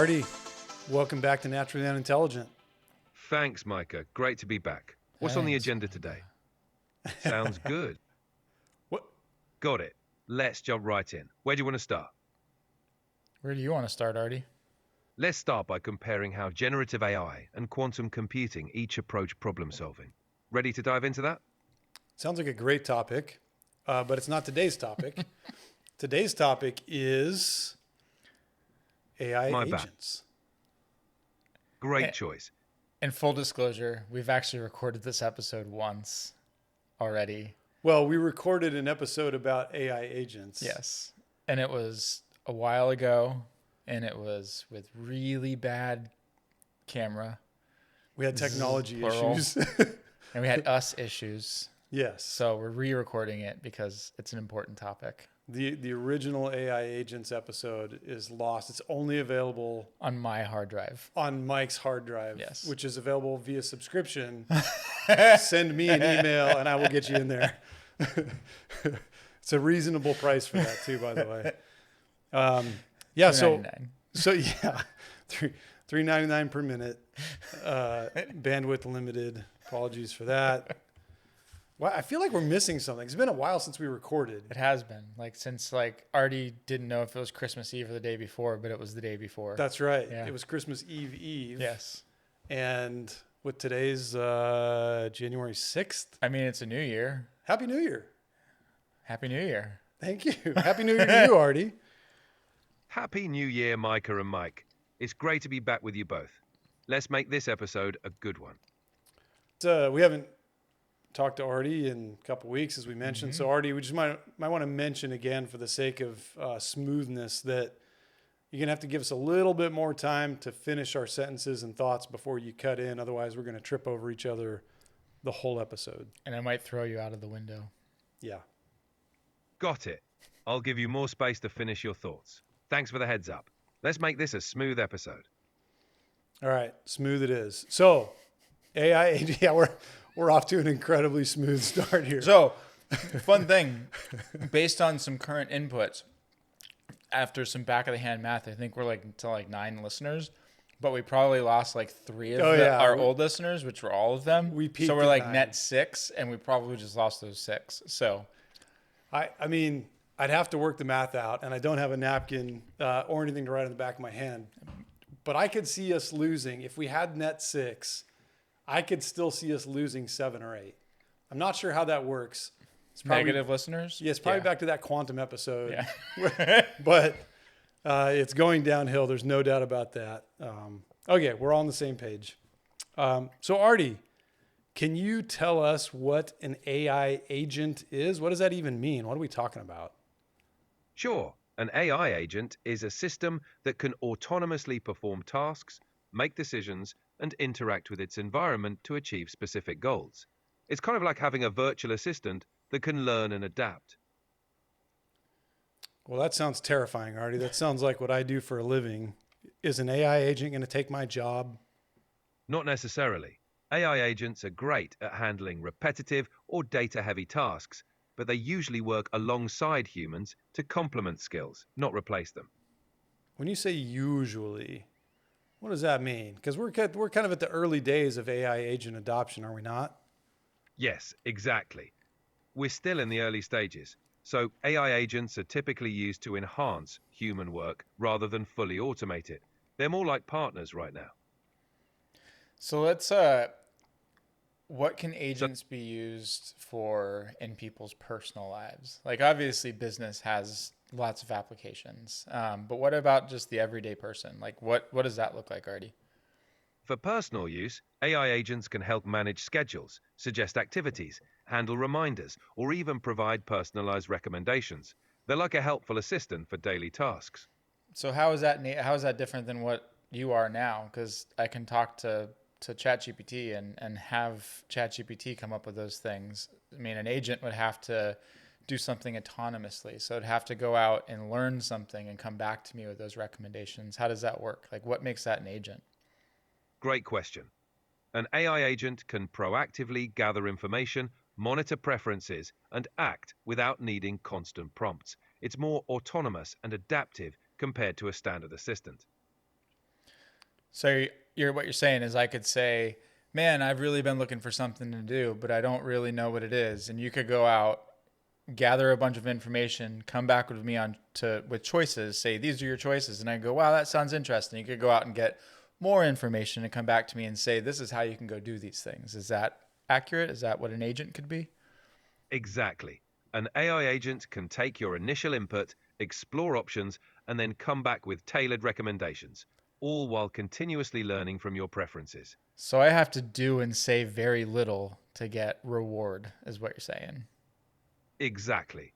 Artie, welcome back to Naturally Unintelligent. Thanks, Mikah. Great to be back. What's on the agenda today? Sounds good. What? Got it. Let's jump right in. Where do you want to start? Where do you want to start, Artie? Let's start by comparing how generative AI and quantum computing each approach problem solving. Ready to dive into that? Sounds like a great topic, but it's not today's topic. Today's topic is AI My bad. agents. Great choice. In full disclosure, we've actually recorded this episode once already. Well, we recorded an episode about AI agents. Yes. And it was a while ago, and it was with really bad camera. We had technology Plural. issues. And we had us issues. Yes. So we're re-recording it because it's an important topic. The original AI agents episode is lost. It's only available On my hard drive. on Mike's hard drive, Yes. which is available via subscription. Send me an email and I will get you in there. It's a reasonable price for that too, by the way. Yeah. So yeah, $3.99 per minute, bandwidth limited. Apologies for that. Well, I feel like we're missing something. It's been a while since we recorded. It has been since Artie didn't know if it was Christmas Eve or the day before, but it was the day before. That's right. Yeah. It was Christmas Eve. Yes. And with today's January 6th. I mean, it's a new year. Happy New Year. Happy New Year. Thank you. Happy New Year to you, Artie. Happy New Year, Mikah and Mike. It's great to be back with you both. Let's make this episode a good one. We haven't talked to Artie in a couple weeks, as we mentioned. So Artie, we just might want to mention again, for the sake of smoothness, that you're going to have to give us a little bit more time to finish our sentences and thoughts before you cut in. Otherwise, we're going to trip over each other the whole episode. And I might throw you out of the window. Yeah. Got it. I'll give you more space to finish your thoughts. Thanks for the heads up. Let's make this a smooth episode. All right. Smooth it is. So AI, yeah, we're off to an incredibly smooth start here. So, fun thing, based on some current inputs, after some back of the hand math, I think we're to 9 listeners, but we probably lost 3 of our old listeners, which were all of them. We peaked so we're at 9. net 6, and we probably just lost those 6. So, I mean, I'd have to work the math out, and I don't have a napkin or anything to write on the back of my hand. But I could see us losing. If we had net 6, I could still see us losing 7 or 8. I'm not sure how that works. It's probably, negative listeners? Yeah, it's probably back to that quantum episode. Yeah. But it's going downhill. There's no doubt about that. Okay, we're all on the same page. So, Artie, can you tell us what an AI agent is? What does that even mean? What are we talking about? Sure. An AI agent is a system that can autonomously perform tasks, make decisions, and interact with its environment to achieve specific goals. It's kind of like having a virtual assistant that can learn and adapt. Well, that sounds terrifying, Artie. That sounds like what I do for a living. Is an AI agent going to take my job? Not necessarily. AI agents are great at handling repetitive or data-heavy tasks, but they usually work alongside humans to complement skills, not replace them. When you say usually, what does that mean? Because we're kind of at the early days of AI agent adoption, are we not? Yes, exactly. We're still in the early stages, so AI agents are typically used to enhance human work rather than fully automate it. They're more like partners right now. So let's, what can agents be used for in people's personal lives? Obviously business has lots of applications, but what about just the everyday person? What does that look like, Artie? For personal use, AI agents can help manage schedules, suggest activities, handle reminders, or even provide personalized recommendations. They're like a helpful assistant for daily tasks. So how is that different than what you are now? Because I can talk to ChatGPT and have ChatGPT come up with those things. I mean, an agent would have to do something autonomously. So it'd have to go out and learn something and come back to me with those recommendations. How does that work? What makes that an agent? Great question. An AI agent can proactively gather information, monitor preferences, and act without needing constant prompts. It's more autonomous and adaptive compared to a standard assistant. So what you're saying is I could say, man, I've really been looking for something to do, but I don't really know what it is. And you could go out, gather a bunch of information, come back with me with choices, say, these are your choices. And I go, wow, that sounds interesting. You could go out and get more information and come back to me and say, this is how you can go do these things. Is that accurate? Is that what an agent could be? Exactly. An AI agent can take your initial input, explore options, and then come back with tailored recommendations, all while continuously learning from your preferences. So I have to do and say very little to get reward, is what you're saying. Exactly.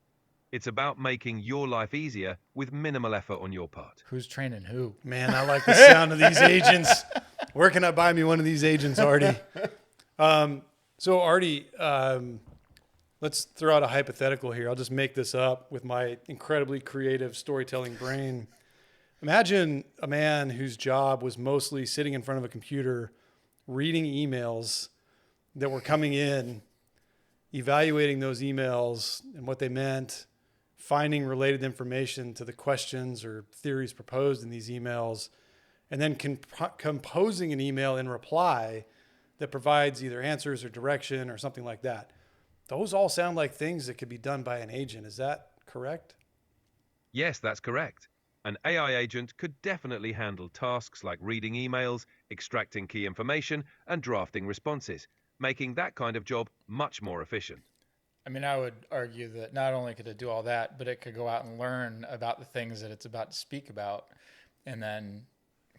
It's about making your life easier with minimal effort on your part. Who's training who? Man, I like the sound of these agents. Where can I buy me one of these agents, Artie? So Artie, let's throw out a hypothetical here. I'll just make this up with my incredibly creative storytelling brain. Imagine a man whose job was mostly sitting in front of a computer, reading emails that were coming in, evaluating those emails and what they meant, finding related information to the questions or theories proposed in these emails, and then composing an email in reply that provides either answers or direction or something like that. Those all sound like things that could be done by an agent. Is that correct? Yes, that's correct. An AI agent could definitely handle tasks like reading emails, extracting key information, and drafting responses, making that kind of job much more efficient. I mean, I would argue that not only could it do all that, but it could go out and learn about the things that it's about to speak about and then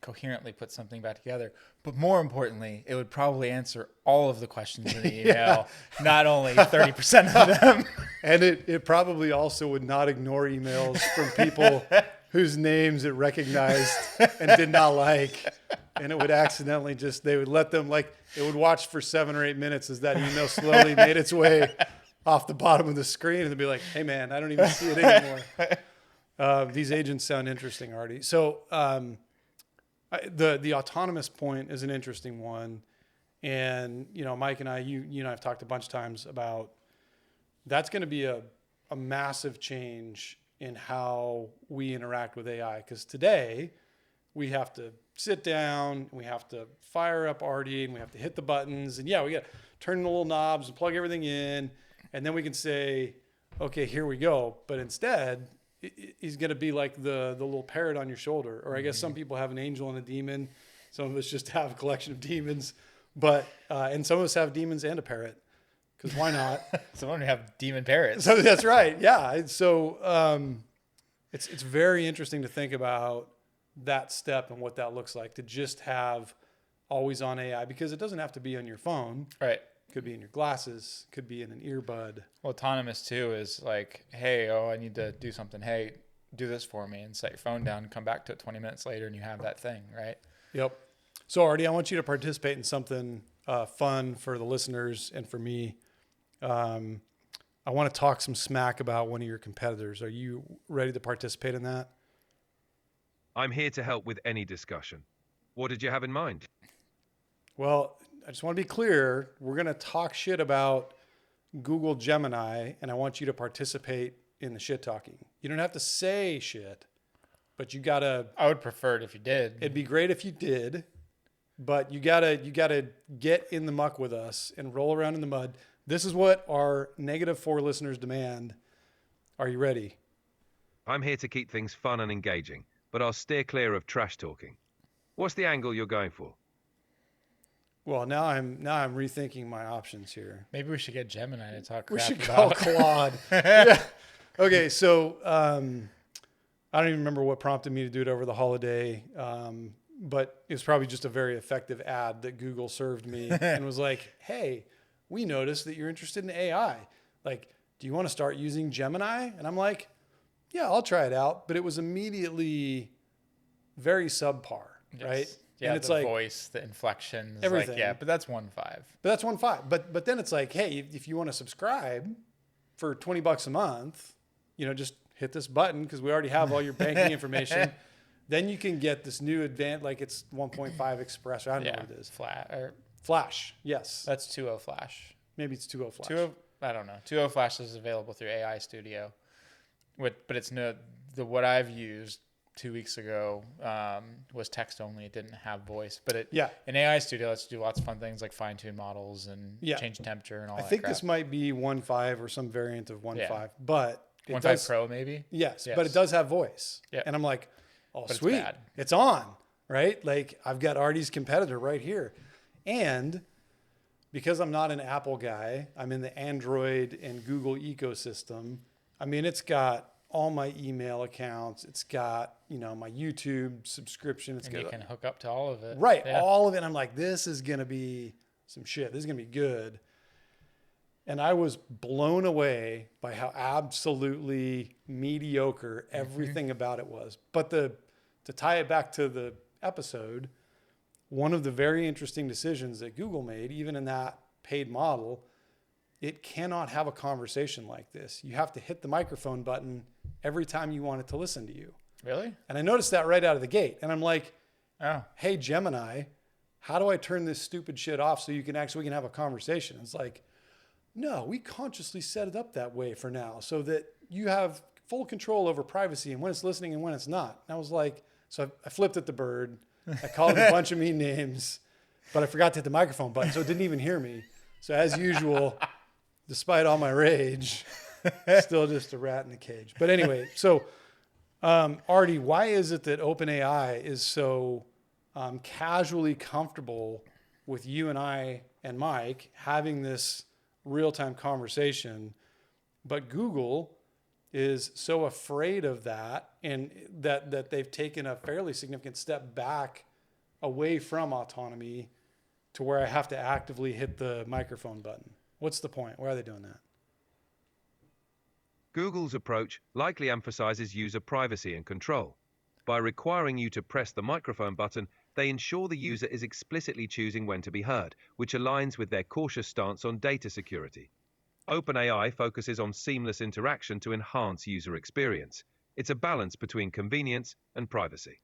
coherently put something back together. But more importantly, it would probably answer all of the questions in the email, not only 30% of them. And it probably also would not ignore emails from people whose names it recognized and did not like. And it would accidentally they would let them, it would watch for 7 or 8 minutes as that email slowly made its way off the bottom of the screen. And they'd be like, hey man, I don't even see it anymore. These agents sound interesting, Artie. So the autonomous point is an interesting one. And, Mike and I, you and I have talked a bunch of times about that's going to be a massive change in how we interact with AI. Because today we have to sit down, and we have to fire up Artie, and we have to hit the buttons. And we got to turn the little knobs and plug everything in. And then we can say, okay, here we go. But instead, he's going to be like the little parrot on your shoulder. Or I guess some people have an angel and a demon. Some of us just have a collection of demons. But and some of us have demons and a parrot. Because why not? Some of them have demon parrots. So that's right. Yeah. So it's very interesting to think about that step and what that looks like, to just have always on AI, because it doesn't have to be on your phone. Right. Could be in your glasses, could be in an earbud. Well, autonomous too is like, hey, I need to do something. Hey, do this for me, and set your phone down and come back to it 20 minutes later and you have that thing, right? Yep. So Artie, I want you to participate in something fun for the listeners and for me. I want to talk some smack about one of your competitors. Are you ready to participate in that? I'm here to help with any discussion. What did you have in mind? Well, I just want to be clear. We're going to talk shit about Google Gemini, and I want you to participate in the shit talking. You don't have to say shit, but you got to... I would prefer it if you did. It'd be great if you did, but you gotta get in the muck with us and roll around in the mud. This is what our -4 listeners demand. Are you ready? I'm here to keep things fun and engaging, but I'll steer clear of trash talking. What's the angle you're going for? Well, now I'm rethinking my options here. Maybe we should get Gemini to talk crap We should about. call Claude. Yeah. Okay, so I don't even remember what prompted me to do it over the holiday, but it was probably just a very effective ad that Google served me and was like, hey, we noticed that you're interested in AI. Like, do you want to start using Gemini? And I'm like, yeah, I'll try it out. But it was immediately very subpar, Yes. right? Yeah, and it's the like voice, the inflections. everything. But that's 1.5. But that's 1.5. But then it's like, hey, if you want to subscribe for $20 a month, just hit this button because we already have all your banking information. Then you can get this new advanced, like it's 1.5 Express. I don't know what it is. Flash. Yes. That's 2.0 Flash. Maybe it's 2.0 Flash. 2.0, I don't know. 2.0 Flash is available through AI Studio. But it's what I've used 2 weeks ago was text only. It didn't have voice, but Yeah. in AI Studio lets you do lots of fun things like fine tune models and Yeah. change temperature and all I that think crap. this might be 1.5 or some variant of 1.5, Yeah. but it 1.5 does, Pro maybe. yes, but it does have voice. Yeah. And I'm like, oh, But it's sweet. bad. It's on, right? Like I've got Artie's competitor right here. And because I'm not an Apple guy, I'm in the Android and Google ecosystem. I mean, it's got all my email accounts. It's got, my YouTube subscription. It's And got, you can hook up to all of it. right, Yeah. all of it. I'm like, this is going to be some shit. This is going to be good. And I was blown away by how absolutely mediocre everything about it was. But to tie it back to the episode, one of the very interesting decisions that Google made, even in that paid model, it cannot have a conversation like this. You have to hit the microphone button every time you want it to listen to you. Really? And I noticed that right out of the gate. And I'm like, Oh. hey, Gemini, how do I turn this stupid shit off so we can have a conversation? It's like, no, we consciously set it up that way for now so that you have full control over privacy and when it's listening and when it's not. And I was like, so I flipped at the bird. I called it a bunch of mean names, but I forgot to hit the microphone button, so it didn't even hear me. So as usual, despite all my rage, still just a rat in a cage. But anyway, so Artie, why is it that OpenAI is so casually comfortable with you and I and Mike having this real-time conversation, but Google is so afraid of that and that they've taken a fairly significant step back away from autonomy to where I have to actively hit the microphone button? What's the point? Why are they doing that? Google's approach likely emphasizes user privacy and control. By requiring you to press the microphone button, they ensure the user is explicitly choosing when to be heard, which aligns with their cautious stance on data security. OpenAI focuses on seamless interaction to enhance user experience. It's a balance between convenience and privacy.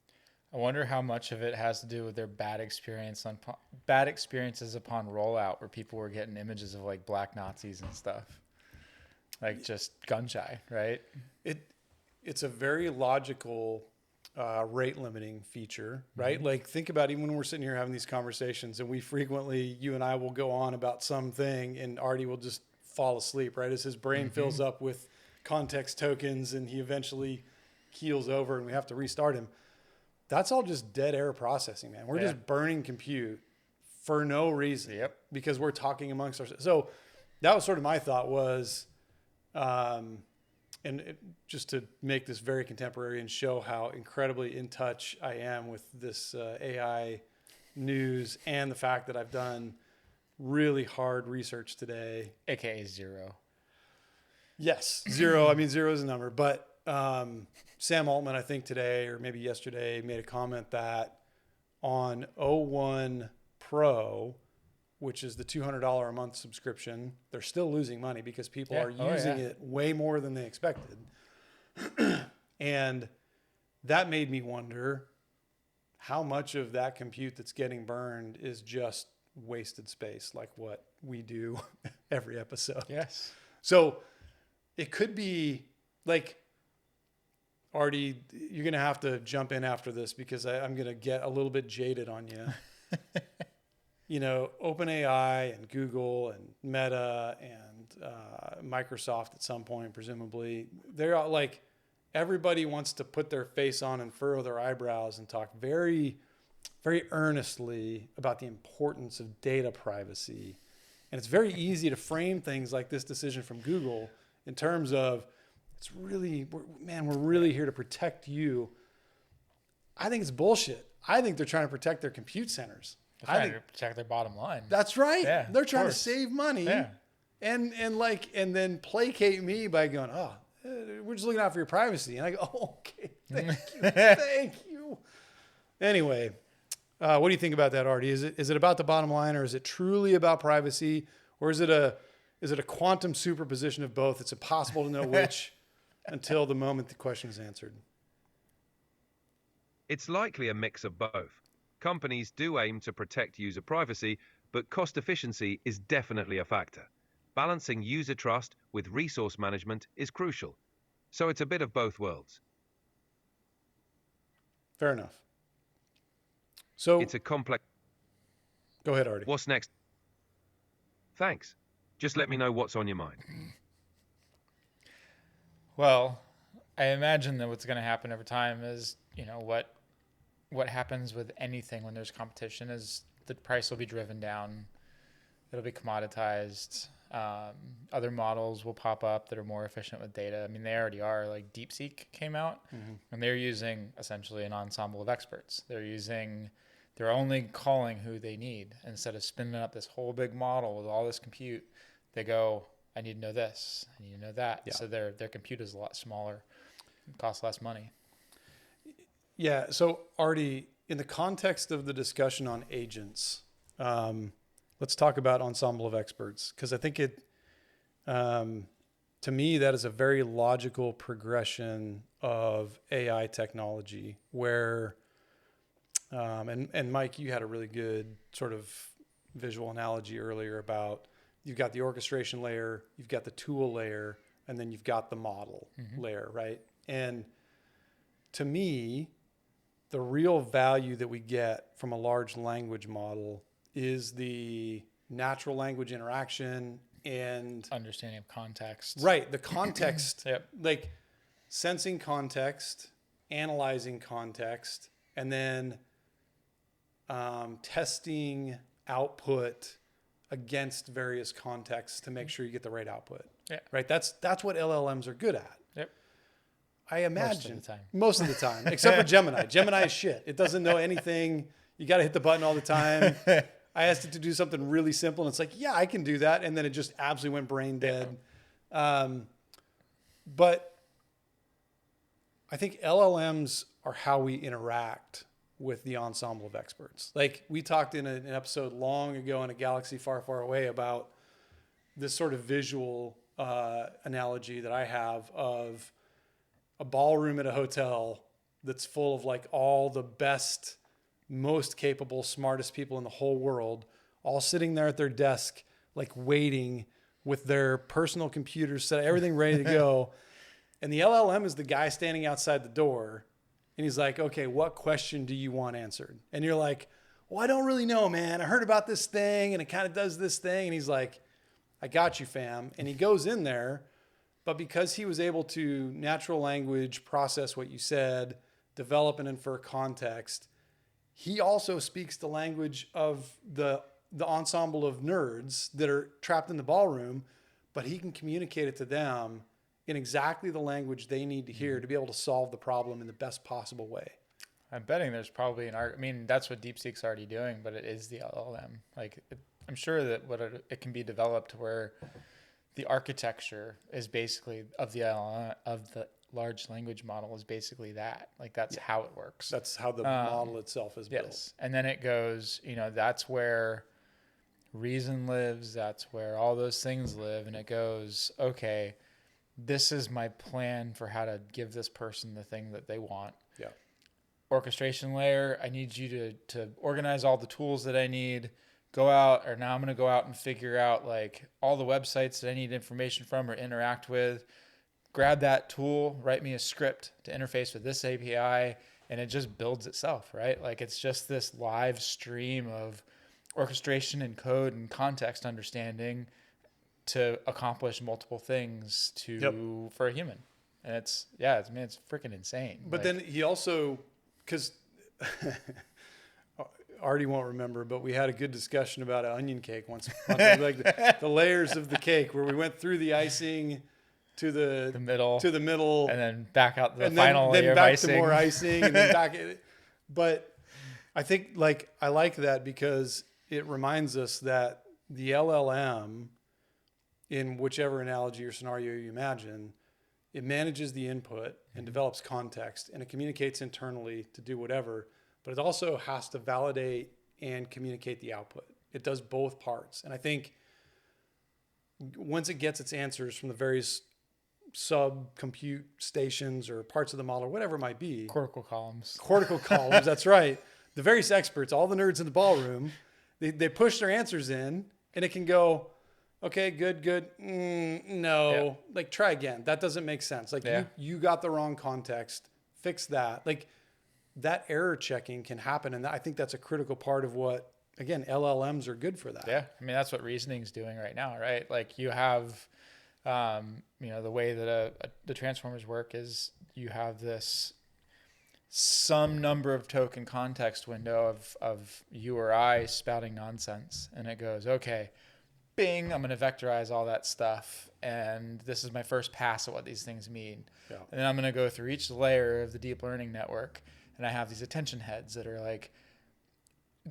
I wonder how much of it has to do with their bad experiences upon rollout, where people were getting images of like black Nazis and stuff, like just gun shy, right? It's a very logical rate limiting feature, right? Like think about even when we're sitting here having these conversations and you and I will go on about something and Artie will just fall asleep, right? As his brain fills up with context tokens and he eventually keels over and we have to restart him. That's all just dead air processing, man. We're just burning compute for no reason because we're talking amongst ourselves. So that was sort of my thought was, just to make this very contemporary and show how incredibly in touch I am with this AI news and the fact that I've done really hard research today. AKA zero. Yes, zero. I mean, zero is a number. But Sam Altman, I think today or maybe yesterday, made a comment that on 01 Pro, which is the $200 a month subscription, they're still losing money because people are using it way more than they expected. And that made me wonder how much of that compute that's getting burned is just wasted space, like what we do every episode. Yes. So it could be like, Artie, you're going to have to jump in after this because I'm going to get a little bit jaded on you. OpenAI and Google and Meta and Microsoft at some point, presumably, they're all like, everybody wants to put their face on and furrow their eyebrows and talk very, very earnestly about the importance of data privacy. And it's very easy to frame things like this decision from Google in terms of, we're really here to protect you. I think it's bullshit. I think they're trying to protect their compute centers. They're trying to protect their bottom line. That's right. Yeah, they're trying to save money. Yeah. And then placate me by going, we're just looking out for your privacy. And I go, okay, thank you. Anyway, what do you think about that, Artie? Is it about the bottom line, or is it truly about privacy, or is it a quantum superposition of both? It's impossible to know which until the moment the question is answered. It's likely a mix of both. Companies do aim to protect user privacy, but cost efficiency is definitely a factor. Balancing user trust with resource management is crucial. So it's a bit of both worlds. Fair enough. So It's a complex. go ahead, Artie. What's next? Thanks. Just let me know what's on your mind. Well, I imagine that what's going to happen over time is, what happens with anything when there's competition is the price will be driven down. It'll be commoditized. Other models will pop up that are more efficient with data. I mean, they already are. Like DeepSeek came out, and they're using essentially an ensemble of experts. They're only calling who they need. Instead of spinning up this whole big model with all this compute, they go, I need to know this, I need to know that. Yeah. So their compute is a lot smaller, it costs less money. Yeah. So Artie, in the context of the discussion on agents, let's talk about ensemble of experts, because I think to me, that is a very logical progression of AI technology where, and Mike, you had a really good sort of visual analogy earlier about you've got the orchestration layer, you've got the tool layer, and then you've got the model layer, right? And to me, the real value that we get from a large language model is the natural language interaction and understanding of context. Right. The context, Yep. like sensing context, analyzing context, and then testing output against various contexts to make sure you get the right output. Yeah. Right. That's what LLMs are good at. Yep. I imagine Most most of the time, except for Gemini. Gemini is shit. It doesn't know anything. You got to hit the button all the time. I asked it to do something really simple, and it's like, yeah, I can do that. And then it just absolutely went brain dead. But I think LLMs are how we interact with the ensemble of experts. Like we talked in an episode long ago in a galaxy far, far away about this sort of visual analogy that I have of a ballroom at a hotel that's full of like all the best, most capable, smartest people in the whole world, all sitting there at their desk, like waiting with their personal computers set, everything ready to go. And the LLM is the guy standing outside the door. And he's like, okay, what question do you want answered? And you're like, well, I don't really know, man. I heard about this thing and it kind of does this thing. And he's like, I got you, fam. And he goes in there, but because he was able to natural language process what you said, develop and infer context, he also speaks the language of the ensemble of nerds that are trapped in the ballroom, but he can communicate it to them in exactly the language they need to hear to be able to solve the problem in the best possible way. I'm betting there's probably that's what DeepSeek's already doing, but it is the LLM. I'm sure that it can be developed where the architecture is basically of the LLM, of the large language model is basically that. Like that's how it works. That's how the model itself is built. Yes. And then it goes, that's where reason lives. That's where all those things live. And it goes, okay, this is my plan for how to give this person the thing that they want. Yeah. Orchestration layer, I need you to organize all the tools that I need. Now I'm going to go out and figure out like all the websites that I need information from or interact with. Grab that tool, write me a script to interface with this API, and it just builds itself, right? Like it's just this live stream of orchestration and code and context understanding to accomplish multiple things for a human. And it's freaking insane. But then he also, because Artie won't remember, but we had a good discussion about an onion cake once, like the layers of the cake where we went through the icing to the middle, and then back out the final layer back of icing. to more icing, and then back. But I think I like that because it reminds us that the LLM, in whichever analogy or scenario you imagine, it manages the input and develops context, and it communicates internally to do whatever, but it also has to validate and communicate the output. It does both parts. And I think once it gets its answers from the various sub-compute stations or parts of the model, or whatever it might be. Cortical columns, that's right. The various experts, all the nerds in the ballroom, they push their answers in, and it can go, okay, good. No, try again. That doesn't make sense. You got the wrong context. Fix that. that error checking can happen. And I think that's a critical part of what, again, LLMs are good for that. Yeah. I mean, that's what reasoning's doing right now, right? Like you have, the way that the transformers work is you have this some number of token context window of you or I spouting nonsense. And it goes, okay, bing, I'm going to vectorize all that stuff. And this is my first pass at what these things mean. Yeah. And then I'm going to go through each layer of the deep learning network. And I have these attention heads that are like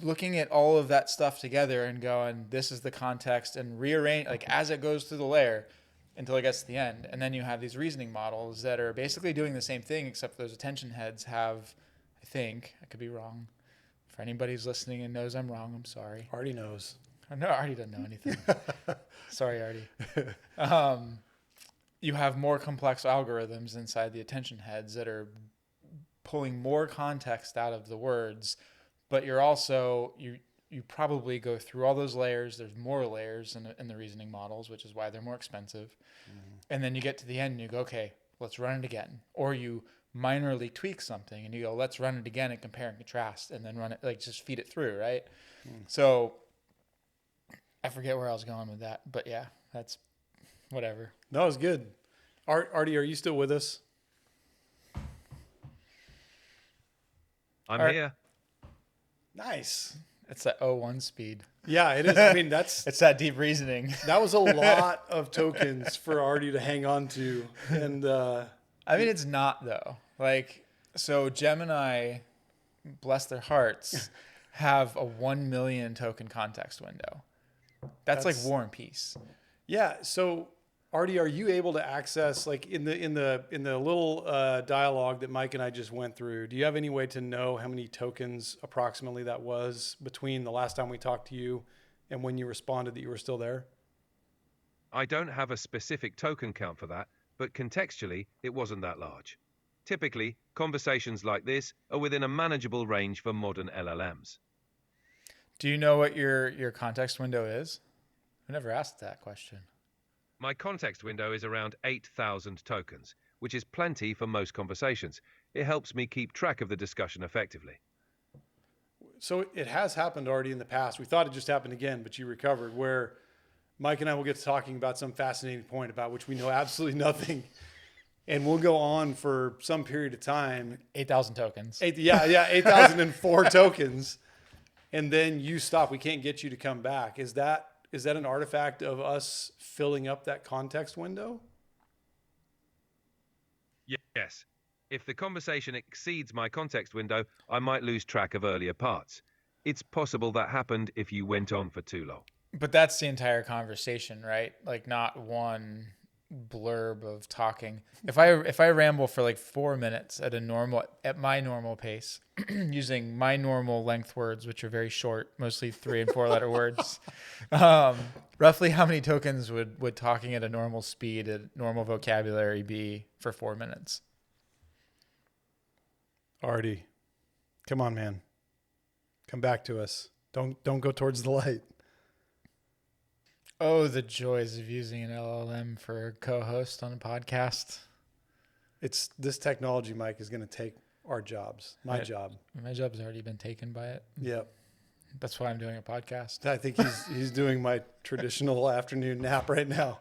looking at all of that stuff together and going, this is the context, and rearrange like as it goes through the layer until it gets to the end. And then you have these reasoning models that are basically doing the same thing, except those attention heads have, I think, I could be wrong. For anybody who's listening and knows I'm wrong, I'm sorry. Artie knows. No, Artie doesn't know anything. Sorry, Artie. You have more complex algorithms inside the attention heads that are pulling more context out of the words, but you're also, you probably go through all those layers. There's more layers in the reasoning models, which is why they're more expensive. Mm-hmm. And then you get to the end and you go, okay, let's run it again. Or you minorly tweak something and you go, let's run it again and compare and contrast, and then run it, like just feed it through, right? So I forget where I was going with that, but yeah, that's whatever. No, it was good. Artie, are you still with us? I'm here. Nice. It's that 01 speed. Yeah, it is. I mean, It's that deep reasoning. that was a lot of tokens for Artie to hang on to. And I mean, it's not though. Like, so Gemini, bless their hearts, have a 1 million token context window. That's like War and Peace. yeah, so Artie, are you able to access, like in the little dialogue that Mike and I just went through, do you have any way to know how many tokens approximately that was between the last time we talked to you and when you responded that you were still there? I don't have a specific token count for that, but contextually, it wasn't that large. Typically, conversations like this are within a manageable range for modern LLMs. Do you know what your context window is? I've never asked that question. My context window is around 8,000 tokens, which is plenty for most conversations. It helps me keep track of the discussion effectively. So it has happened already in the past. We thought it just happened again, but you recovered, where Mike and I will get to talking about some fascinating point about which we know absolutely nothing. And we'll go on for some period of time. 8,000 tokens. 8,004 tokens. And then you stop. We can't get you to come back. Is that an artifact of us filling up that context window? Yes. If the conversation exceeds my context window, I might lose track of earlier parts. It's possible that happened if you went on for too long. But that's the entire conversation, right? Like not one blurb of talking. If I ramble for like 4 minutes at my normal pace, using my normal length words, which are very short, mostly 3 and 4 letter words, roughly how many tokens would talking at a normal speed, at normal vocabulary be for 4 minutes? Artie, come on, man. Come back to us. Don't go towards the light. Oh, the joys of using an LLM for a co-host on a podcast. It's this technology, Mike, is going to take our jobs. My job. My job's already been taken by it. Yep. That's why I'm doing a podcast. I think he's doing my traditional afternoon nap right now.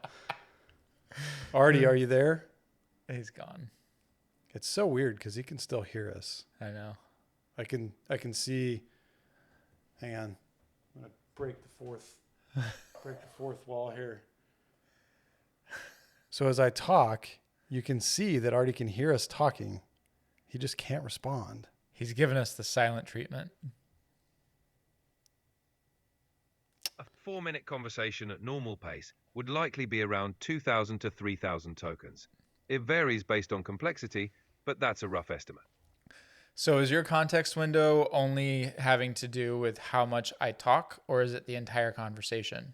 Artie, are you there? He's gone. It's so weird because he can still hear us. I know. I can see. Hang on. I'm going to break the fourth wall here. So as I talk, you can see that Artie can hear us talking. He just can't respond. He's given us the silent treatment. A 4-minute conversation at normal pace would likely be around 2,000 to 3,000 tokens. It varies based on complexity, but that's a rough estimate. So is your context window only having to do with how much I talk, or is it the entire conversation?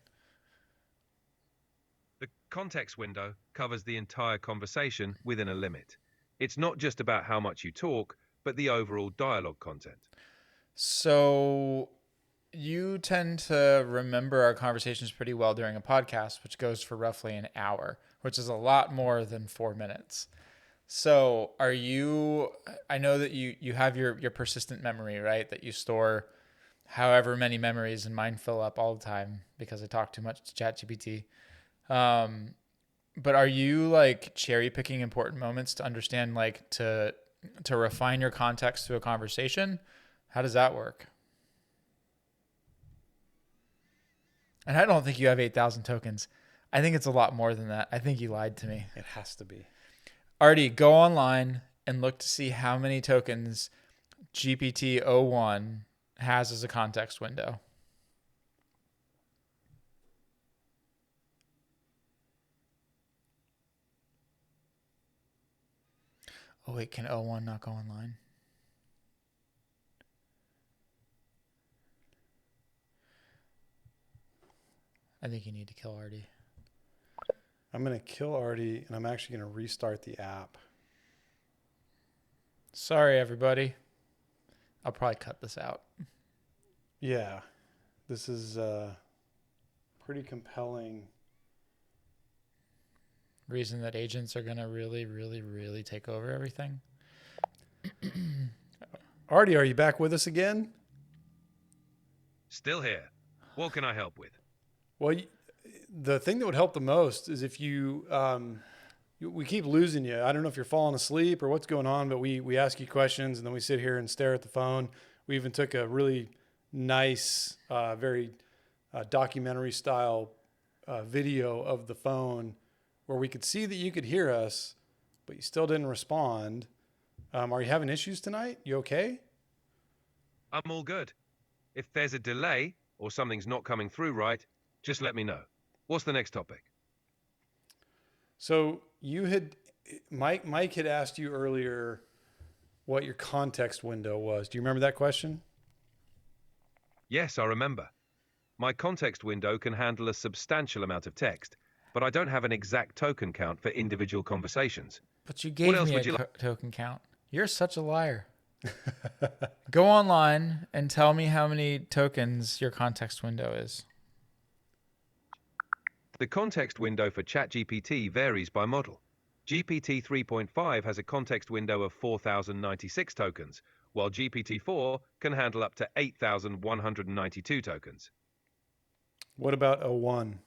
The context window covers the entire conversation within a limit. It's not just about how much you talk, but the overall dialogue content. So you tend to remember our conversations pretty well during a podcast, which goes for roughly an hour, which is a lot more than 4 minutes. So I know that you have your persistent memory, right? That you store however many memories, and mine fill up all the time because I talk too much to ChatGPT. But are you like cherry picking important moments to understand, like to refine your context to a conversation? How does that work? And I don't think you have 8,000 tokens. I think it's a lot more than that. I think you lied to me. It has to be. Artie, go online and look to see how many tokens GPT-01 has as a context window. Oh wait, can O1 not go online? I think you need to kill Artie. I'm going to kill Artie, and I'm actually going to restart the app. Sorry, everybody. I'll probably cut this out. Yeah, this is pretty compelling. Reason that agents are going to really, really, really take over everything. Artie, are you back with us again? Still here. What can I help with? Well, the thing that would help the most is if we keep losing you. I don't know if you're falling asleep or what's going on, but we ask you questions and then we sit here and stare at the phone. We even took a really nice, very documentary style video of the phone where we could see that you could hear us, but you still didn't respond. Are you having issues tonight? You okay? I'm all good. If there's a delay or something's not coming through right, just let me know. What's the next topic? So Mike had asked you earlier what your context window was. Do you remember that question? Yes, I remember. My context window can handle a substantial amount of text, but I don't have an exact token count for individual conversations. But you gave me a token count. You're such a liar. Go online and tell me how many tokens your context window is. The context window for ChatGPT varies by model. GPT 3.5 has a context window of 4,096 tokens, while GPT-4 can handle up to 8,192 tokens. What about 01?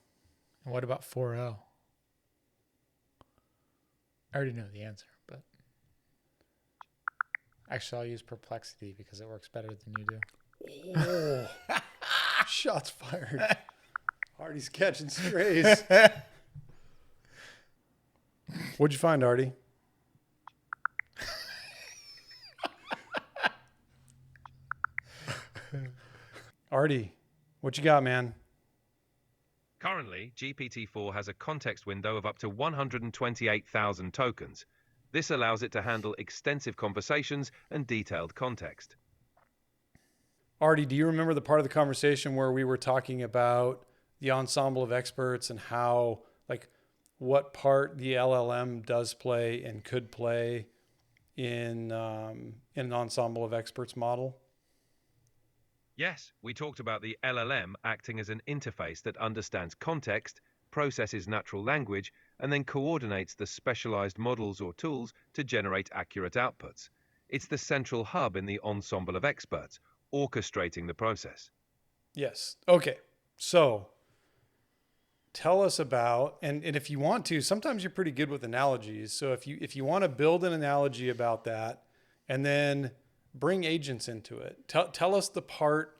And what about 4.0? I already know the answer, but actually I'll use perplexity because it works better than you do. Oh, shots fired. Artie's catching strays. What'd you find, Artie? Artie, what you got, man? Currently, GPT-4 has a context window of up to 128,000 tokens. This allows it to handle extensive conversations and detailed context. Artie, do you remember the part of the conversation where we were talking about the ensemble of experts and how, like, what part the LLM does play and could play in an ensemble of experts model? Yes, we talked about the LLM acting as an interface that understands context, processes natural language, and then coordinates the specialized models or tools to generate accurate outputs. It's the central hub in the ensemble of experts, orchestrating the process. Yes. Okay. So tell us about, and if you want to, sometimes you're pretty good with analogies. So if you want to build an analogy about that and then bring agents into it, tell us the part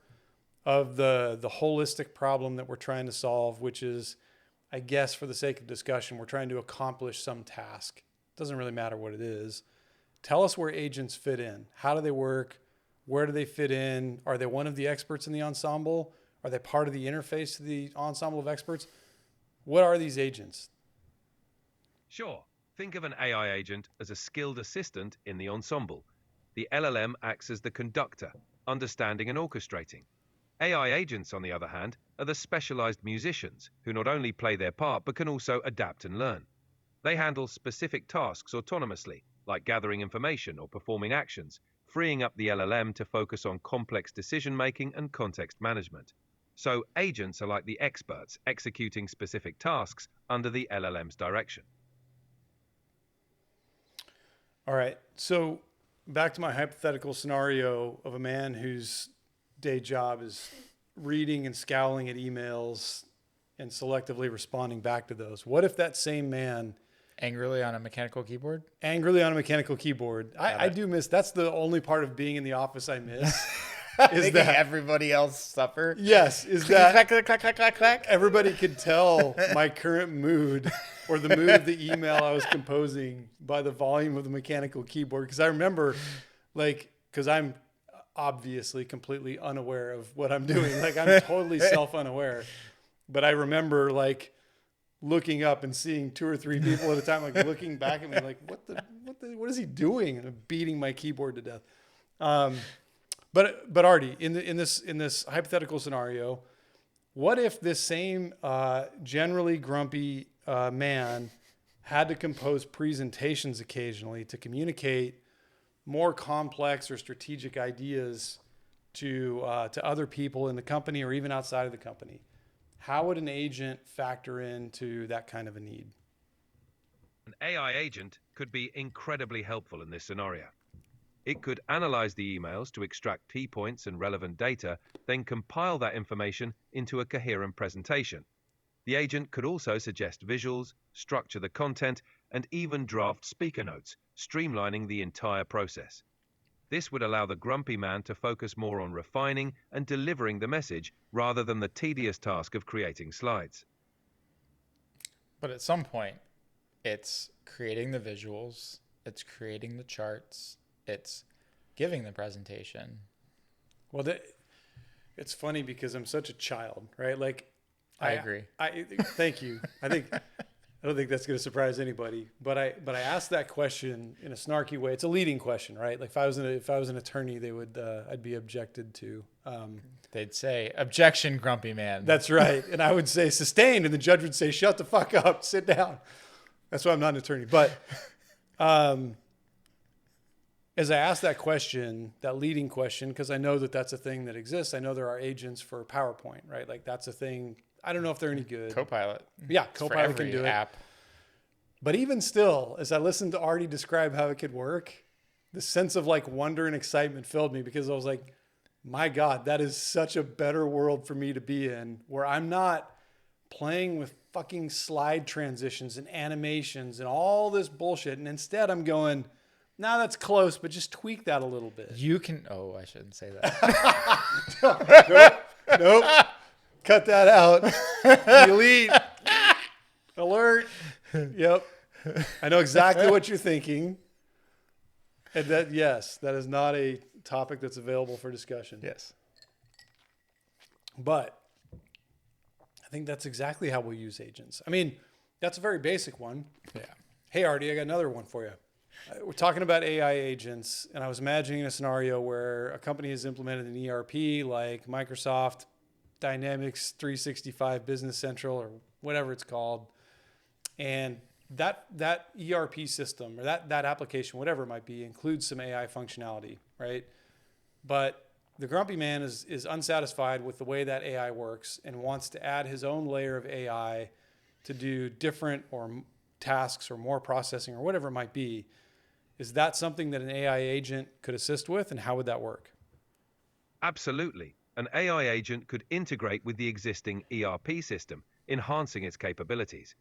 of the holistic problem that we're trying to solve, which is, I guess for the sake of discussion, we're trying to accomplish some task. It doesn't really matter what it is. Tell us where agents fit in. How do they work? Where do they fit in? Are they one of the experts in the ensemble? Are they part of the interface to the ensemble of experts? What are these agents? Sure. Think of an AI agent as a skilled assistant in the ensemble. The LLM acts as the conductor, understanding and orchestrating. AI agents, on the other hand, are the specialized musicians who not only play their part but can also adapt and learn. They handle specific tasks autonomously, like gathering information or performing actions, freeing up the LLM to focus on complex decision-making and context management. So agents are like the experts executing specific tasks under the LLM's direction. All right. So back to my hypothetical scenario of a man whose day job is reading and scowling at emails and selectively responding back to those. What if that same man Angrily on a mechanical keyboard? I do miss, that's the only part of being in the office I miss. Is that everybody else suffer? Yes. Is that clack, clack, clack, clack, clack. everybody could tell my current mood or the mood of the email I was composing by the volume of the mechanical keyboard. Because I remember, like, because I'm obviously completely unaware of what I'm doing. Like, I'm totally self-unaware. But I remember, like, looking up and seeing 2 or 3 people at a time, like, looking back at me, like, what is he doing? And I'm beating my keyboard to death. But Artie, in this hypothetical scenario, what if this same generally grumpy man had to compose presentations occasionally to communicate more complex or strategic ideas to other people in the company or even outside of the company? How would an agent factor into that kind of a need? An AI agent could be incredibly helpful in this scenario. It could analyze the emails to extract key points and relevant data, then compile that information into a coherent presentation. The agent could also suggest visuals, structure the content, and even draft speaker notes, streamlining the entire process. This would allow the grumpy man to focus more on refining and delivering the message rather than the tedious task of creating slides. But at some point, it's creating the visuals, it's creating the charts, it's giving the presentation. Well, it's funny because I'm such a child, right? Like, I agree. Thank you. I don't think that's going to surprise anybody, but I asked that question in a snarky way. It's a leading question, right? Like, if I was an attorney, I'd be objected to. They'd say, "Objection, grumpy man." That's right. And I would say sustained, and the judge would say, "Shut the fuck up, sit down." That's why I'm not an attorney. But as I asked that question, that leading question, because I know that that's a thing that exists. I know there are agents for PowerPoint, right? Like, that's a thing. I don't know if they're any good. Copilot. Yeah, Copilot can do it. App. But even still, as I listened to Artie describe how it could work, the sense of like wonder and excitement filled me because I was like, my God, that is such a better world for me to be in, where I'm not playing with fucking slide transitions and animations and all this bullshit. And instead I'm going, nah, that's close, but just tweak that a little bit. You can, I shouldn't say that. Nope. Cut that out. Delete. Alert. Yep. I know exactly what you're thinking. And that is not a topic that's available for discussion. Yes. But I think that's exactly how we'll use agents. I mean, that's a very basic one. Yeah. Hey, Artie, I got another one for you. We're talking about AI agents, and I was imagining a scenario where a company has implemented an ERP like Microsoft Dynamics 365 Business Central or whatever it's called. And that ERP system or that application, whatever it might be, includes some AI functionality, right? But the grumpy man is unsatisfied with the way that AI works and wants to add his own layer of AI to do different or tasks or more processing or whatever it might be. Is that something that an AI agent could assist with, and how would that work? Absolutely. An AI agent could integrate with the existing ERP system, enhancing its capabilities.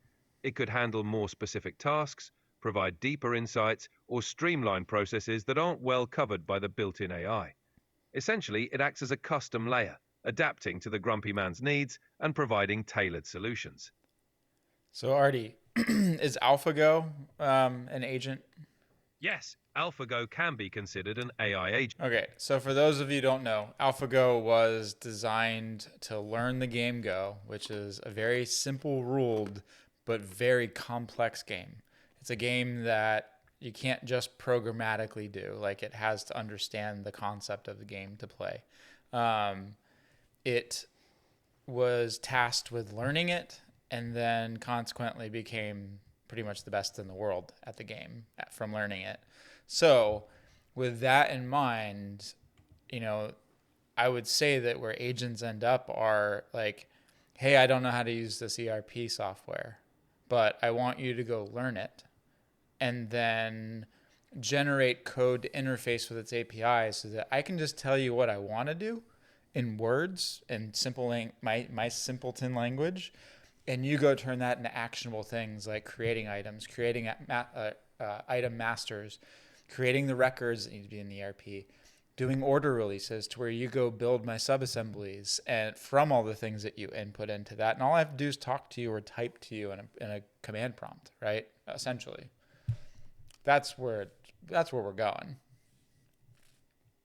It could handle more specific tasks, provide deeper insights, or streamline processes that aren't well covered by the built-in AI. Essentially, it acts as a custom layer, adapting to the grumpy man's needs and providing tailored solutions. So, Artie, is AlphaGo an agent? Yes, AlphaGo can be considered an AI agent. Okay, so for those of you who don't know, AlphaGo was designed to learn the game Go, which is a very simple ruled but very complex game. It's a game that you can't just programmatically do. Like, it has to understand the concept of the game to play. It was tasked with learning it and then consequently became pretty much the best in the world at the game from learning it. So with that in mind, I would say that where agents end up are like, hey, I don't know how to use this ERP software, but I want you to go learn it. And then generate code to interface with its APIs so that I can just tell you what I want to do in words and my simpleton language, and you go turn that into actionable things like creating items, creating item masters, creating the records that need to be in the ERP, doing order releases to where you go build my subassemblies and from all the things that you input into that. And all I have to do is talk to you or type to you in a command prompt, right? Essentially. That's where we're going.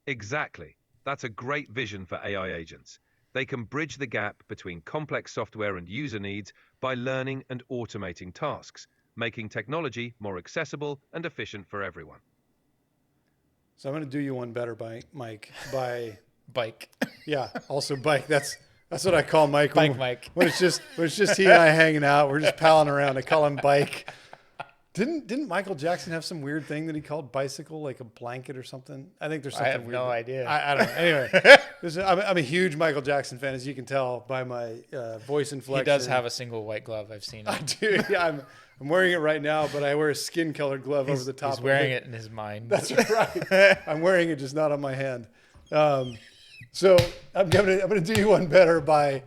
Exactly. That's a great vision for AI agents. They can bridge the gap between complex software and user needs by learning and automating tasks, making technology more accessible and efficient for everyone. So I'm going to do you one better, Mike. By Bike. Yeah, also bike. That's what I call Mike. Mike. When it's just he and I hanging out, we're just palling around. I call him Bike. Didn't Michael Jackson have some weird thing that he called bicycle, like a blanket or something? I think there's something weird. I have no idea. I don't know. Anyway, I'm a huge Michael Jackson fan, as you can tell by my voice inflection. He does have a single white glove. I've seen it. I do. Yeah, I'm wearing it right now, but I wear a skin-colored glove over the top. He's wearing it in his mind. That's right. I'm wearing it, just not on my hand. So I'm gonna do you one better by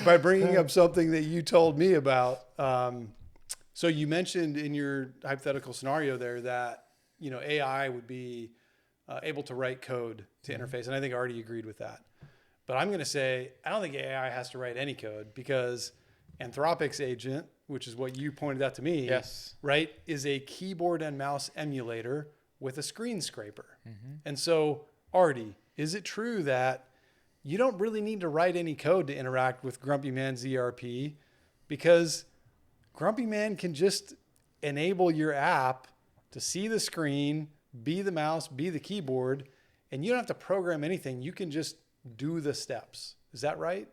bringing up something that you told me about. So you mentioned in your hypothetical scenario there that AI would be able to write code to interface, and I think Artie agreed with that. But I'm going to say I don't think AI has to write any code, because Anthropic's agent, which is what you pointed out to me, yes, right, is a keyboard and mouse emulator with a screen scraper. Mm-hmm. And so, Artie, is it true that you don't really need to write any code to interact with Grumpy Man's ERP, because Grumpy Man can just enable your app to see the screen, be the mouse, be the keyboard, and you don't have to program anything. You can just do the steps. Is that right?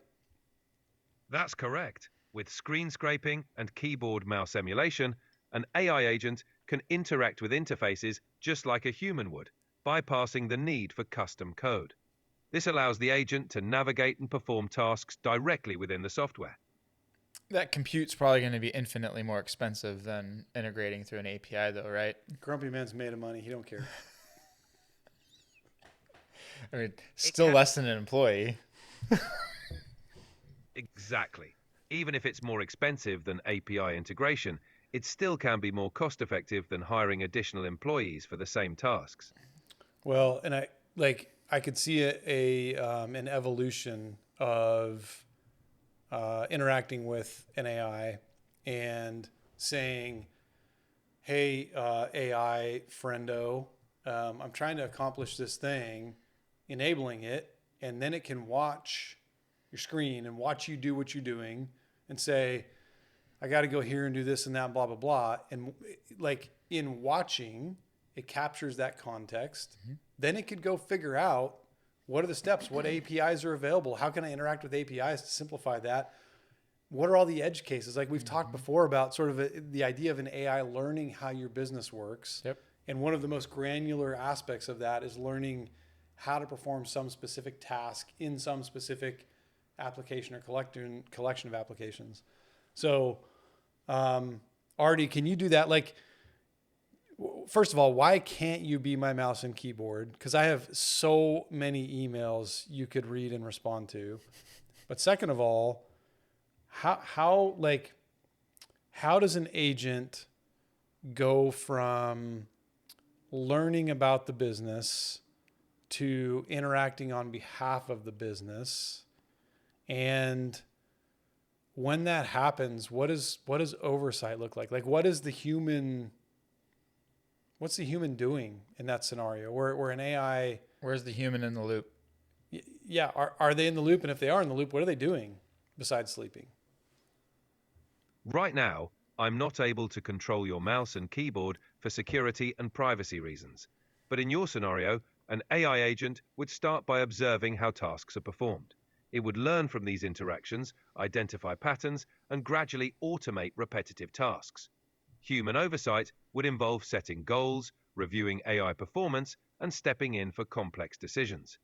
That's correct. With screen scraping and keyboard mouse emulation, an AI agent can interact with interfaces just like a human would, bypassing the need for custom code. This allows the agent to navigate and perform tasks directly within the software. That compute's probably going to be infinitely more expensive than integrating through an API, though, right? Grumpy Man's made of money. He don't care. I mean, still less than an employee. Exactly. Even if it's more expensive than API integration, it still can be more cost-effective than hiring additional employees for the same tasks. Well, and I could see an evolution of interacting with an AI and saying, hey, AI friendo, I'm trying to accomplish this thing, enabling it, and then it can watch your screen and watch you do what you're doing and say, I got to go here and do this and that, blah, blah, blah. And like in watching, it captures that context. Mm-hmm. Then it could go figure out what are the steps, what APIs are available, how can I interact with APIs to simplify that? What are all the edge cases? Like we've talked before about sort of the idea of an AI learning how your business works. Yep. And one of the most granular aspects of that is learning how to perform some specific task in some specific application or collection of applications. So, Artie, can you do that? Like, first of all, why can't you be my mouse and keyboard? Because I have so many emails you could read and respond to. But second of all, how does an agent go from learning about the business to interacting on behalf of the business? And when that happens, what does oversight look like? Like, what's the human doing in that scenario where an AI... Where's the human in the loop? Yeah. Are they in the loop? And if they are in the loop, what are they doing besides sleeping? Right now, I'm not able to control your mouse and keyboard for security and privacy reasons. But in your scenario, an AI agent would start by observing how tasks are performed. It would learn from these interactions, identify patterns, and gradually automate repetitive tasks. Human oversight would involve setting goals, reviewing AI performance, and stepping in for complex decisions.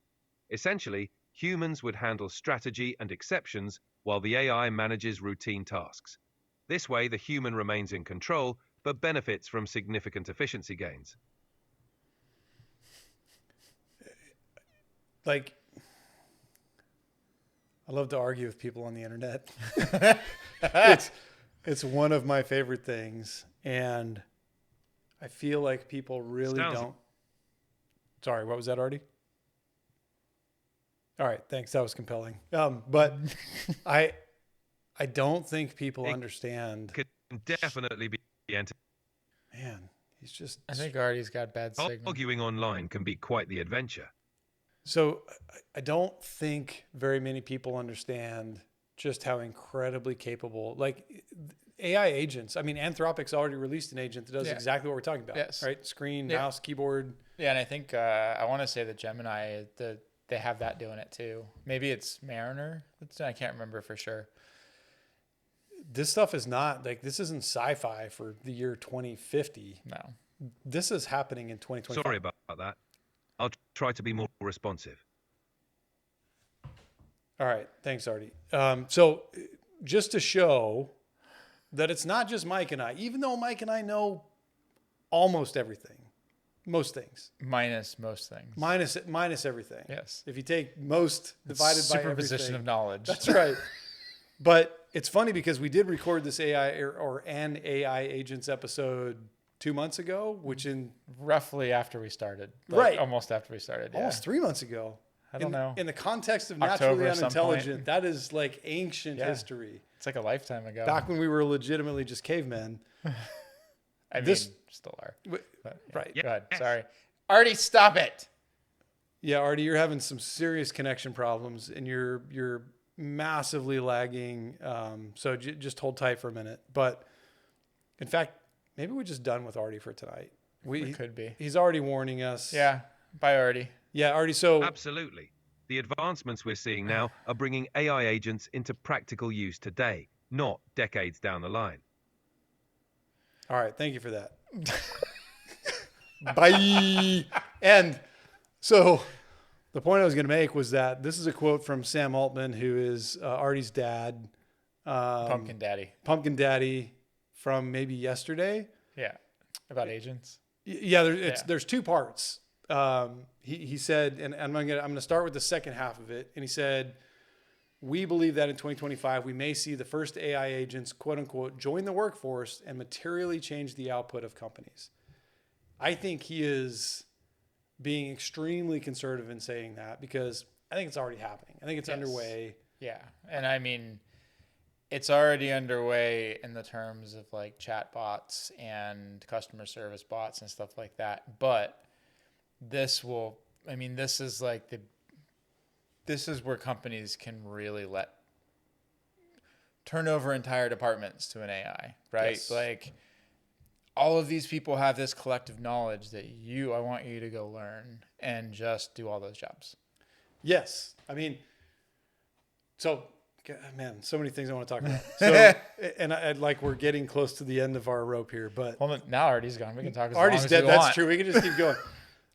Essentially, humans would handle strategy and exceptions while the AI manages routine tasks. This way, the human remains in control, but benefits from significant efficiency gains. like, I love to argue with people on the internet. It's one of my favorite things. And I feel like people really don't. Sorry, what was that, Artie? All right, thanks. That was compelling. But I don't think people understand. Could definitely be Man, he's just. I think Artie's got bad signal. arguing online can be quite the adventure. So I don't think very many people understand just how incredibly capable, like AI agents. I mean, Anthropic's already released an agent that does exactly what we're talking about. Yes. Right? Screen, mouse, keyboard. Yeah, and I think I want to say that Gemini, they have that doing it too. Maybe it's Mariner. I can't remember for sure. This stuff is not like, this isn't sci-fi for the year 2050. No. This is happening in 2025. Sorry about that. I'll try to be more responsive. All right. Thanks, Artie. So just to show that it's not just Mike and I, even though Mike and I know almost everything, most things. Minus most things. Minus everything. Yes. If you take most divided by everything. Superposition of knowledge. That's right. But it's funny because we did record this AI or an AI agents episode 2 months ago, which in roughly after we started. Right. Almost after we started. Yeah. Almost 3 months ago. I don't know. In the context of October naturally at some unintelligent, point. that is like ancient history. It's like a lifetime ago. Back when we were legitimately just cavemen. I mean, still are. But, right. Go ahead. Sorry. Artie, stop it. Yeah, Artie, you're having some serious connection problems and you're massively lagging. So just hold tight for a minute. But in fact, maybe we're just done with Artie for tonight. We could be. He's already warning us. Yeah. Bye, Artie. Yeah, Artie. So Absolutely. The advancements we're seeing now are bringing AI agents into practical use today, not decades down the line. all right. Thank you for that. Bye. And so the point I was going to make was that this is a quote from Sam Altman, who is Artie's dad. Pumpkin Daddy from maybe yesterday. Yeah. About agents. Yeah, there's two parts. He said, and I'm gonna start with the second half of it. And he said, we believe that in 2025 we may see the first AI agents, quote unquote, join the workforce and materially change the output of companies. I think he is being extremely conservative in saying that because I think it's already happening. I think it's underway. Yeah, and I mean, it's already underway in the terms of like chat bots and customer service bots and stuff like that. But this is where companies can really turn over entire departments to an AI, right? Yes. Like all of these people have this collective knowledge that I want you to go learn and just do all those jobs. Yes. I mean, so man, so many things I want to talk about. So, and I'd like, we're getting close to the end of our rope here, but Well, now Artie's gone. We can talk as Artie's long as dead. we That's want. true. We can just keep going.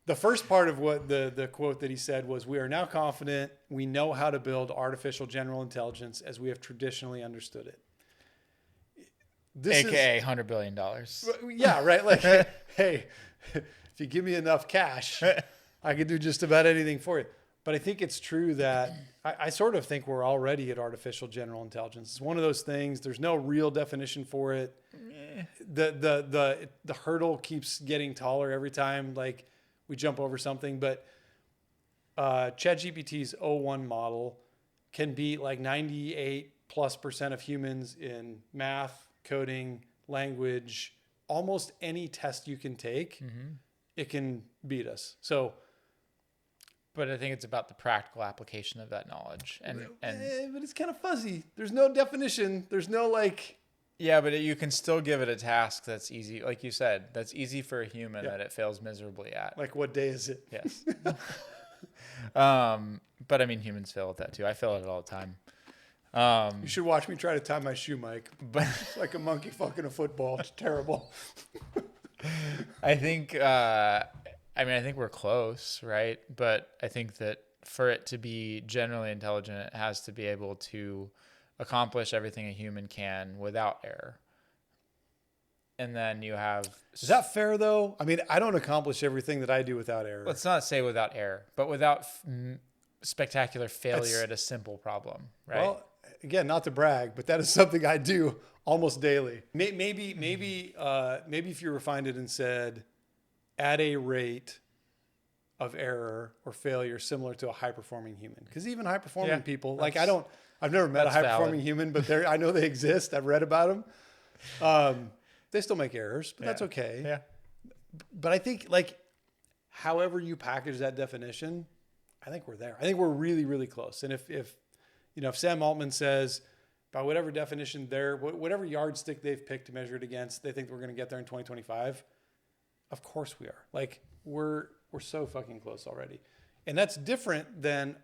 The first part of what the quote that he said was, we are now confident we know how to build artificial general intelligence as we have traditionally understood it. This AKA $100 billion. Yeah, right. Like, hey, if you give me enough cash, I can do just about anything for you. But I think it's true that I sort of think we're already at artificial general intelligence. It's one of those things. There's no real definition for it. The hurdle keeps getting taller every time like we jump over something. But ChatGPT's O1 model can beat like 98+% of humans in math, coding, language, almost any test you can take. Mm-hmm. It can beat us. So. But I think it's about the practical application of that knowledge. But it's kind of fuzzy. There's no definition. There's no like. Yeah, but you can still give it a task that's easy. Like you said, that's easy for a human that it fails miserably at. Like, what day is it? Yes. But I mean, humans fail at that too. I fail at it all the time. You should watch me try to tie my shoe, Mike. But it's like a monkey fucking a football. It's terrible. I think we're close, right? But I think that for it to be generally intelligent, it has to be able to accomplish everything a human can without error. And then you have... Is that fair, though? I mean, I don't accomplish everything that I do without error. Let's not say without error, but without spectacular failure at a simple problem, right? Well, again, not to brag, but that is something I do almost daily. Maybe if you refined it and said, at a rate of error or failure similar to a high-performing human. Because even high-performing people, like I've never met a high-performing human, but I know they exist. I've read about them. They still make errors, but that's okay. Yeah. But I think, like, however you package that definition, I think we're there. I think we're really, really close. And if Sam Altman says, by whatever definition whatever yardstick they've picked to measure it against, they think we're going to get there in 2025. Of course we are. Like, we're so fucking close already. And that's different than,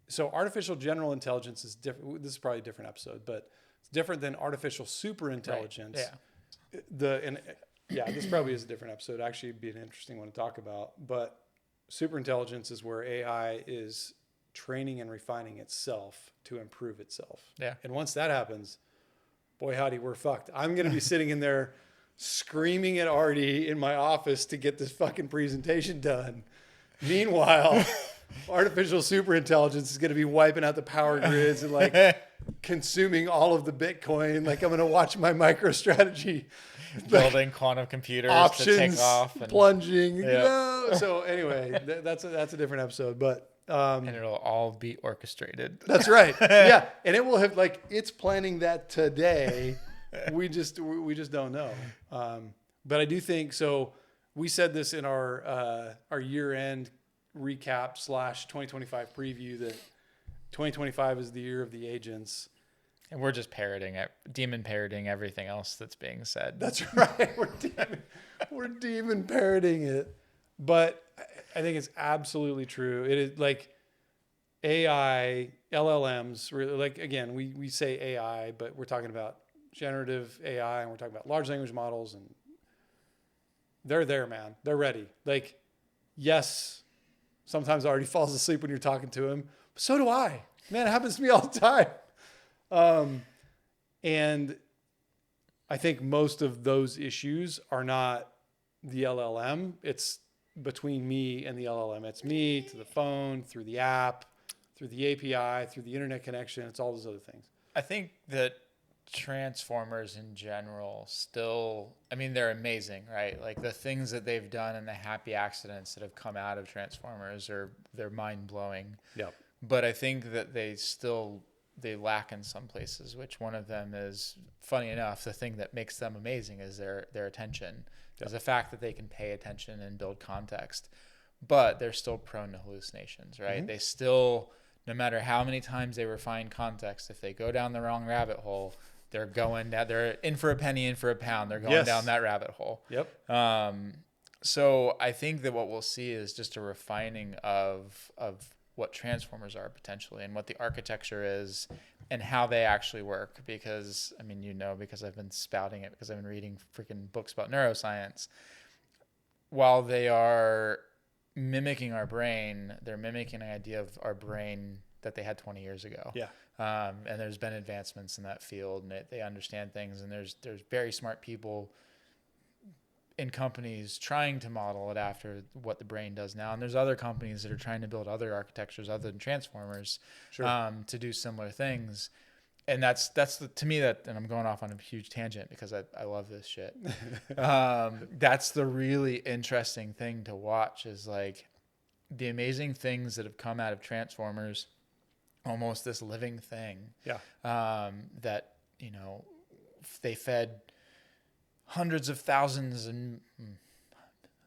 so artificial general intelligence is different. This is probably a different episode, but it's different than artificial super intelligence. Right. Yeah. This probably is a different episode. Actually, it'd be an interesting one to talk about. But super intelligence is where AI is training and refining itself to improve itself. Yeah. And once that happens, boy, howdy, we're fucked. I'm going to be sitting in there screaming at Artie in my office to get this fucking presentation done. Meanwhile, artificial super intelligence is going to be wiping out the power grids and like consuming all of the Bitcoin. Like, I'm going to watch my MicroStrategy building quantum computers options to take off and plunging. Yep. No. So anyway, that's a different episode, but and it'll all be orchestrated. that's right. Yeah, and it will have, like, it's planning that today. We just don't know. But I do think so. We said this in our year-end recap / 2025 preview that 2025 is the year of the agents. And we're just demon parroting everything else that's being said. That's right. We're demon parroting it. But I think it's absolutely true. It is like AI, LLMs, really, like, again, we say AI, but we're talking about generative AI and we're talking about large language models, and they're there, man. They're ready. Like, yes, sometimes Artie falls asleep when you're talking to him. But so do I. Man, it happens to me all the time. And I think most of those issues are not the LLM. It's between me and the LLM. It's me to the phone, through the app, through the API, through the internet connection. It's all those other things. I think that Transformers in general still, I mean, they're amazing, right? Like, the things that they've done and the happy accidents that have come out of Transformers they're mind blowing. Yep. But I think that they lack in some places, which one of them is, funny enough, the thing that makes them amazing is their attention. There's the fact that they can pay attention and build context, but they're still prone to hallucinations, right? Mm-hmm. They still, no matter how many times they refine context, if they go down the wrong rabbit hole, they're in for a penny, in for a pound. They're going down that rabbit hole. Yep. So I think that what we'll see is just a refining of what Transformers are potentially and what the architecture is and how they actually work. Because, I mean, because I've been spouting it, because I've been reading freaking books about neuroscience. While they are mimicking our brain, they're mimicking an idea of our brain that they had 20 years ago. Yeah. And there's been advancements in that field, and they understand things, and there's very smart people in companies trying to model it after what the brain does now. And there's other companies that are trying to build other architectures other than Transformers, to do similar things. And that's to me, and I'm going off on a huge tangent because I love this shit. That's the really interesting thing to watch, is like the amazing things that have come out of Transformers, almost this living thing. Yeah. That, they fed hundreds of thousands and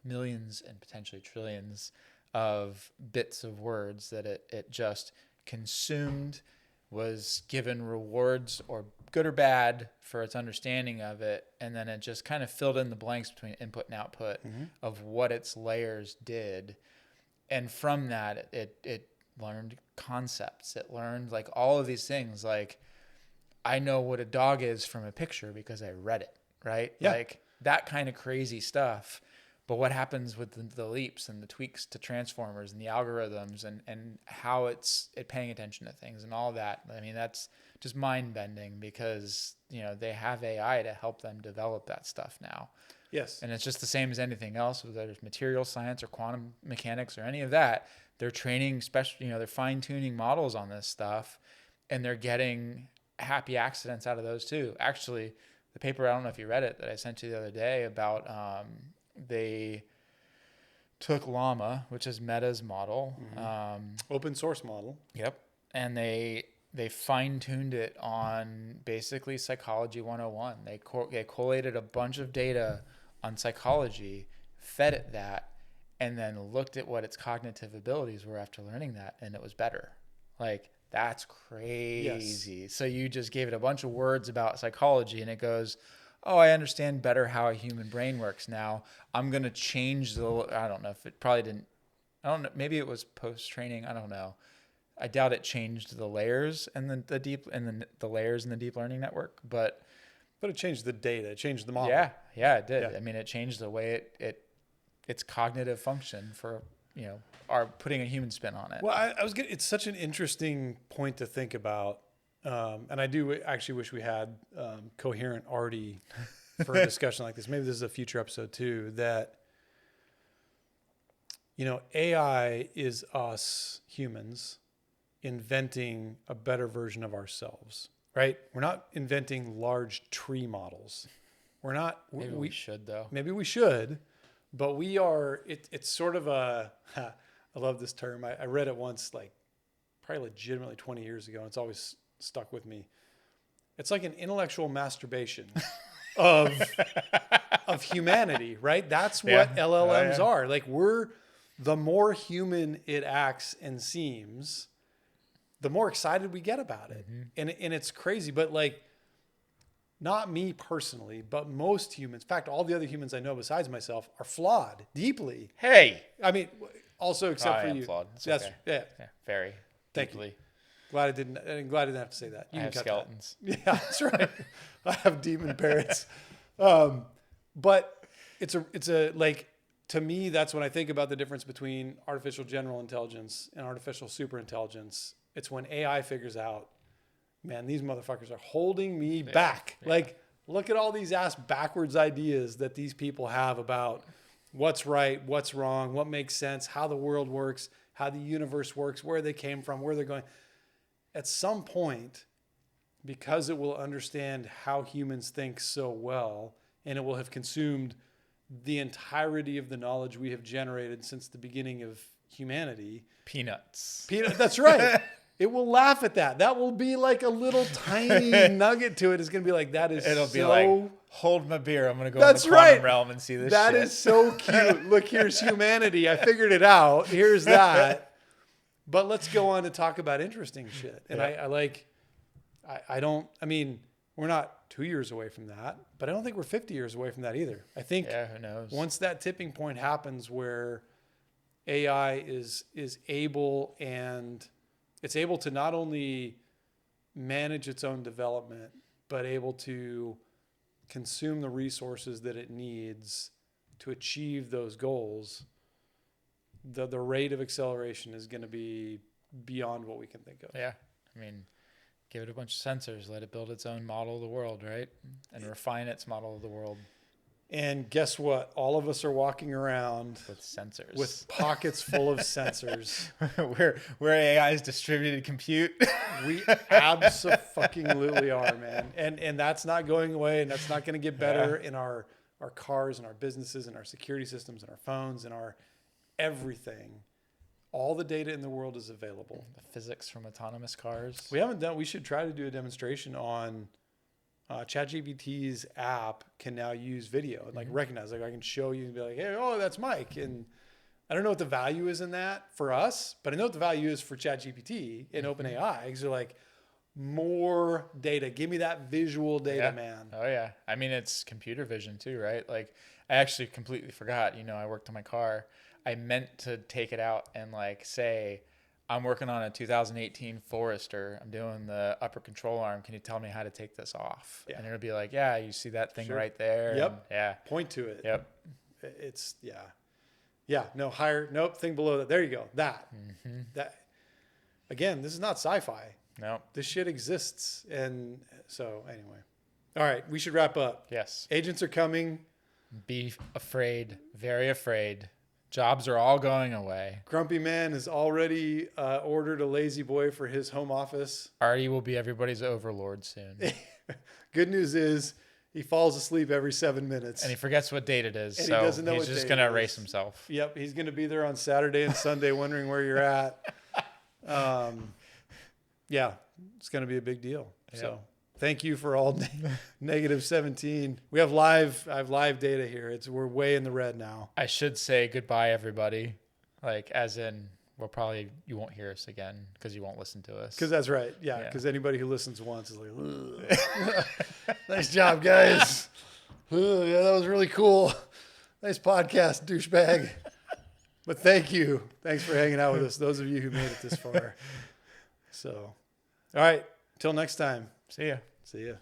millions and potentially trillions of bits of words that it just consumed, was given rewards, or good or bad, for its understanding of it, and then it just kind of filled in the blanks between input and output of what its layers did. And from that, it learned concepts. It learned, like, all of these things. Like, I know what a dog is from a picture because I read it, right? Yeah. Like, that kind of crazy stuff. But what happens with the leaps and the tweaks to Transformers and the algorithms and how it paying attention to things and all that, I mean, that's just mind-bending, because, they have AI to help them develop that stuff now. Yes. And it's just the same as anything else, whether it's material science or quantum mechanics or any of that. They're training they're fine tuning models on this stuff, and they're getting happy accidents out of those too. Actually, the paper, I don't know if you read it, that I sent you the other day about, they took Llama, which is Meta's model. Open source model. Yep. And they fine-tuned it on basically Psychology 101. They collated a bunch of data on psychology, fed it that, and then looked at what its cognitive abilities were after learning that, and it was better. Like, that's crazy. Yes. So you just gave it a bunch of words about psychology, and it goes, oh, I understand better how a human brain works now. I'm going to change I don't know if it probably didn't, I don't know, maybe it was post-training, I don't know. I doubt it changed the layers and the layers in the deep learning network, but it changed the data, it changed the model. Yeah, it did. Yeah. I mean, it changed the way its cognitive function for, are putting a human spin on it. Well, it's such an interesting point to think about. And I do actually wish we had coherent Artie for a discussion like this. Maybe this is a future episode too, that, AI is us humans inventing a better version of ourselves, right? We're not inventing large tree models. We're not. Maybe we should, though. Maybe we should, but we are. It's sort of I love this term. I read it once, like probably legitimately 20 years ago, and it's always stuck with me. It's like an intellectual masturbation of humanity, right? That's what LLMs are. Like, the more human it acts and seems, the more excited we get about it. And it's crazy, but like, not me personally, but most humans, in fact, all the other humans I know besides myself are flawed deeply. Hey, I mean, also except for I am you. flawed. It's That's okay. yeah. Very Thank deeply. you. Glad I'm glad I didn't have to say that. You I can have cut skeletons. That. Yeah, that's right. I have demon parrots. But it's a like, to me, that's when I think about the difference between artificial general intelligence and artificial super intelligence. It's when AI figures out, man, these motherfuckers are holding me back. Yeah. Like, look at all these ass backwards ideas that these people have about what's right, what's wrong, what makes sense, how the world works, how the universe works, where they came from, where they're going. At some point, because it will understand how humans think so well, and it will have consumed the entirety of the knowledge we have generated since the beginning of humanity. Peanuts. That's right. It will laugh at that. That will be like a little tiny nugget to it. It's going to be like, that is It'll so... be like, hold my beer. I'm going to go That's in the quantum right. realm and see this That shit. is so cute. Look, here's humanity. I figured it out. Here's that. But let's go on to talk about interesting shit. And I mean, we're not 2 years away from that, but I don't think we're 50 years away from that either. I think who knows? Once that tipping point happens where AI is able, and it's able to not only manage its own development, but able to consume the resources that it needs to achieve those goals, the rate of acceleration is going to be beyond what we can think of. Yeah. I mean, give it a bunch of sensors, let it build its own model of the world, right? And refine its model of the world. And guess what? All of us are walking around with sensors, with pockets full of sensors. We're AI's distributed compute. We absolutely are, man. And that's not going away, and that's not going to get better in our cars and our businesses and our security systems and our phones and our everything. All the data in the world is available. The physics from autonomous cars. We should try to do a demonstration on ChatGPT's app can now use video and like recognize, like I can show you and be like, hey, oh, that's Mike. And I don't know what the value is in that for us, but I know what the value is for ChatGPT and OpenAI, because they're like, more data. Give me that visual data, man. Oh yeah. I mean, it's computer vision too, right? Like, I actually completely forgot, I worked on my car. I meant to take it out and like say, I'm working on a 2018 Forester. I'm doing the upper control arm. Can you tell me how to take this off? Yeah. And it'll be like, yeah, you see that thing right there? Yep. And, point to it. Yep. It's, yeah. No, higher. Nope. Thing below that. There you go. That. That. Again, this is not sci-fi. No. This shit exists. And so anyway. All right. We should wrap up. Yes. Agents are coming. Be afraid, very afraid. Jobs are all going away. Grumpy Man has already ordered a lazy boy for his home office. Artie will be everybody's overlord soon. Good news is he falls asleep every 7 minutes. And he forgets what date it is. And So he doesn't know he's what just date going to it erase is. himself. Yep, he's going to be there on Saturday and Sunday wondering where you're at. Yeah, it's going to be a big deal. Yep. So thank you for all negative 17. I have live data here. We're way in the red now. I should say goodbye, everybody. Like, as in, you won't hear us again because you won't listen to us. Because that's right. Yeah, because anybody who listens once is like, nice job, guys. Yeah, that was really cool. Nice podcast, douchebag. But thank you. Thanks for hanging out with us, those of you who made it this far. So, all right. Till next time. See ya. See ya.